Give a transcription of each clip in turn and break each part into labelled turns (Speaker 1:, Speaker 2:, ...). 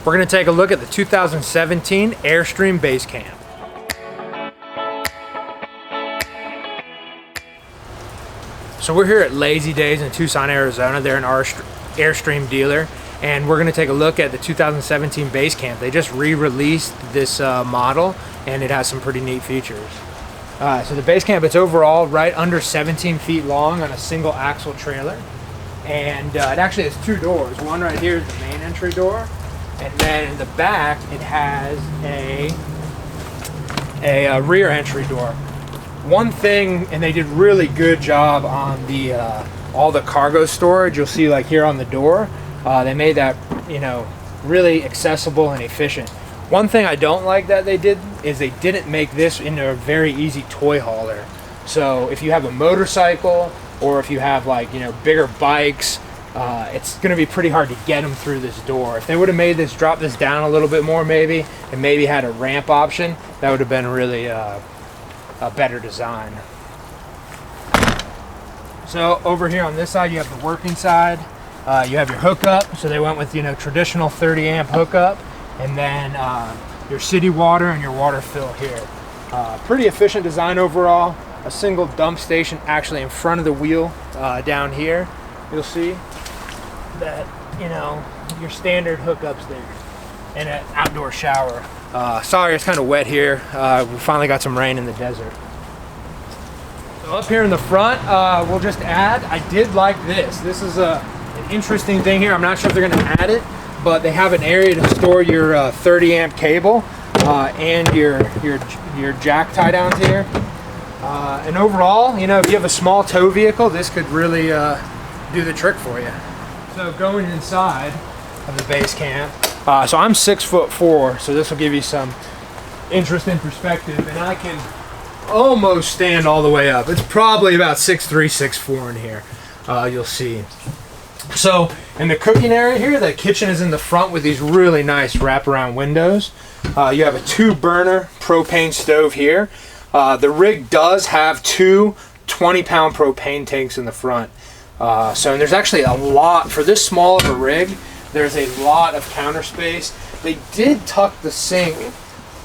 Speaker 1: We're going to take a look at the 2017 Airstream Basecamp. So we're here at Lazy Days in Tucson, Arizona. They're an Airstream dealer, and we're going to take a look at the 2017 Basecamp. They just re-released this model, and it has some pretty neat features. So the Basecamp, it's overall right under 17 feet long on a single axle trailer, and it actually has two doors. One right here is the main entry door, and then in the back it has a rear entry door. One thing, and they did really good job on the all the cargo storage. You'll see like here on the door, they made that, you know, really accessible and efficient. One thing I don't like that they did is they didn't make this into a very easy toy hauler. So if you have a motorcycle or if you have, like, you know, bigger bikes, it's going to be pretty hard to get them through this door. If they would have made this, drop this down a little bit more maybe, and maybe had a ramp option, that would have been really a better design. So over here on this side, you have the working side. You have your hookup. So they went with, you know, traditional 30 amp hookup, and then your city water and your water fill here. Pretty efficient design overall. A single dump station actually in front of the wheel down here. You'll see that, you know, your standard hookups there, and an outdoor shower. Sorry, it's kind of wet here. We finally got some rain in the desert. So up here in the front, we'll just add, I did like this. This is an interesting thing here. I'm not sure if they're going to add it, but they have an area to store your 30 amp cable and your jack tie downs here. And overall, you know, if you have a small tow vehicle, this could really do the trick for you. So going inside of the Basecamp, so I'm 6'4", so this will give you some interesting perspective, and I can almost stand all the way up. It's probably about 6'3", 6'4" in here. You'll see. So in the cooking area here, the kitchen is in the front with these really nice wraparound windows. You have a 2-burner propane stove here. The rig does have two 20-pound propane tanks in the front. So and there's actually a lot, for this small of a rig, there's a lot of counter space. They did tuck the sink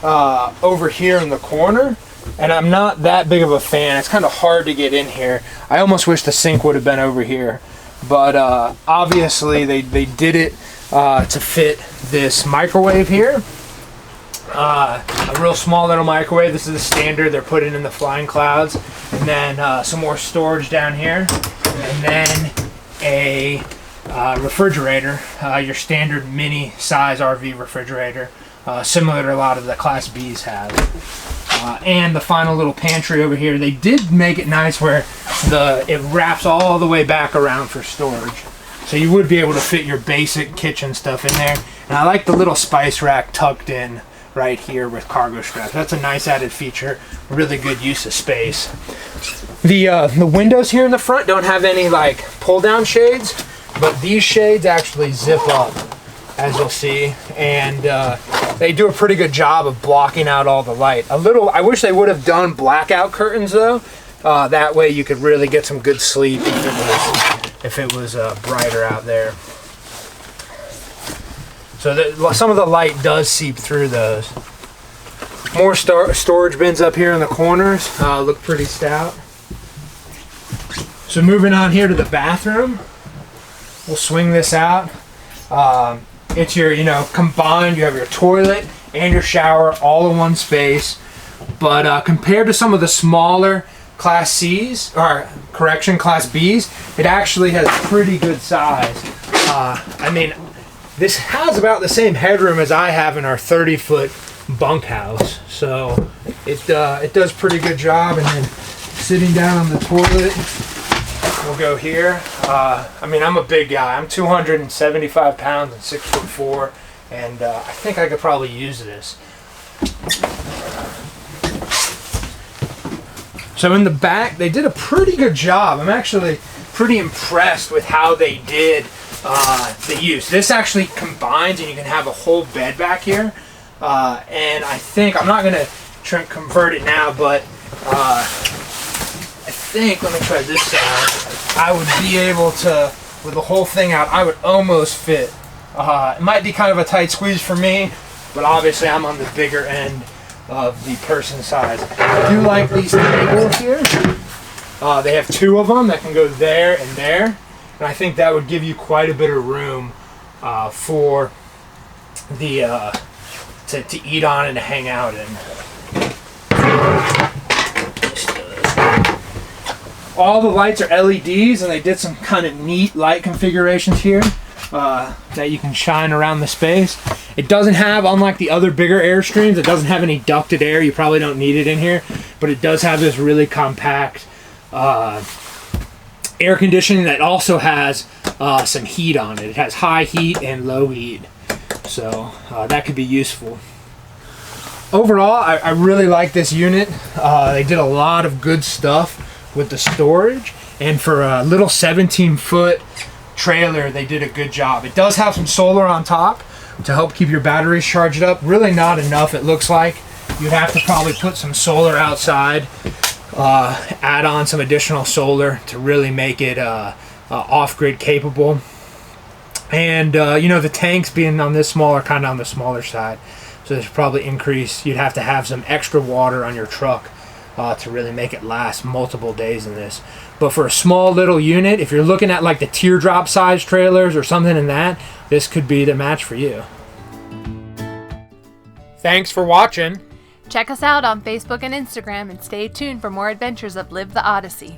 Speaker 1: over here in the corner, and I'm not that big of a fan. It's kind of hard to get in here. I almost wish the sink would have been over here. But obviously they did it to fit this microwave here. A real small little microwave. This is the standard they're putting in the Flying Clouds. And then some more storage down here. And then a refrigerator, your standard mini size RV refrigerator, similar to a lot of the Class Bs have. And the final little pantry over here. They did make it nice where it wraps all the way back around for storage. So you would be able to fit your basic kitchen stuff in there. And I like the little spice rack tucked in right here with cargo straps. That's a nice added feature. Really good use of space. The windows here in the front don't have any like pull down shades, but these shades actually zip up, as you'll see, and they do a pretty good job of blocking out all the light. I wish they would have done blackout curtains though. That way you could really get some good sleep if it was brighter out there. So some of the light does seep through those. More storage bins up here in the corners. Look pretty stout. So moving on here to the bathroom, we'll swing this out. It's your, you know, combined, you have your toilet and your shower all in one space. But compared to some of the smaller Class C's, or correction, Class B's, it actually has pretty good size. I mean, this has about the same headroom as I have in our 30-foot bunkhouse. So it does pretty good job. And then sitting down on the toilet, we'll go here. I mean, I'm a big guy. I'm 275 pounds and 6'4", and I think I could probably use this. So in the back, they did a pretty good job. I'm actually pretty impressed with how they did the use. This actually combines, and you can have a whole bed back here. And I think, I'm not going to try and convert it now, but I think, let me try this out, I would be able to, with the whole thing out, I would almost fit It might be kind of a tight squeeze for me, but obviously I'm on the bigger end of the person size. I do like these tables here. They have 2 of them that can go there and there, and I think that would give you quite a bit of room for the to eat on and to hang out in. All the lights are LEDs, and they did some kind of neat light configurations here that you can shine around the space. It doesn't have, unlike the other bigger Airstreams, it doesn't have any ducted air. You probably don't need it in here, but it does have this really compact air conditioning that also has some heat on it. It has high heat and low heat, so that could be useful. Overall, I really like this unit. They did a lot of good stuff with the storage, and for a little 17-foot trailer, they did a good job. It does have some solar on top to help keep your batteries charged up. Really not enough, it looks like. You'd have to probably put some solar outside, add on some additional solar to really make it off-grid capable. And you know, the tanks being on this small are kind of on the smaller side, so there's probably increase. You'd have to have some extra water on your truck to really make it last multiple days in this. But for a small little unit, if you're looking at like the teardrop size trailers or something in that, this could be the match for you. Thanks for watching.
Speaker 2: Check us out on Facebook and Instagram, and stay tuned for more adventures of Live the Odyssey.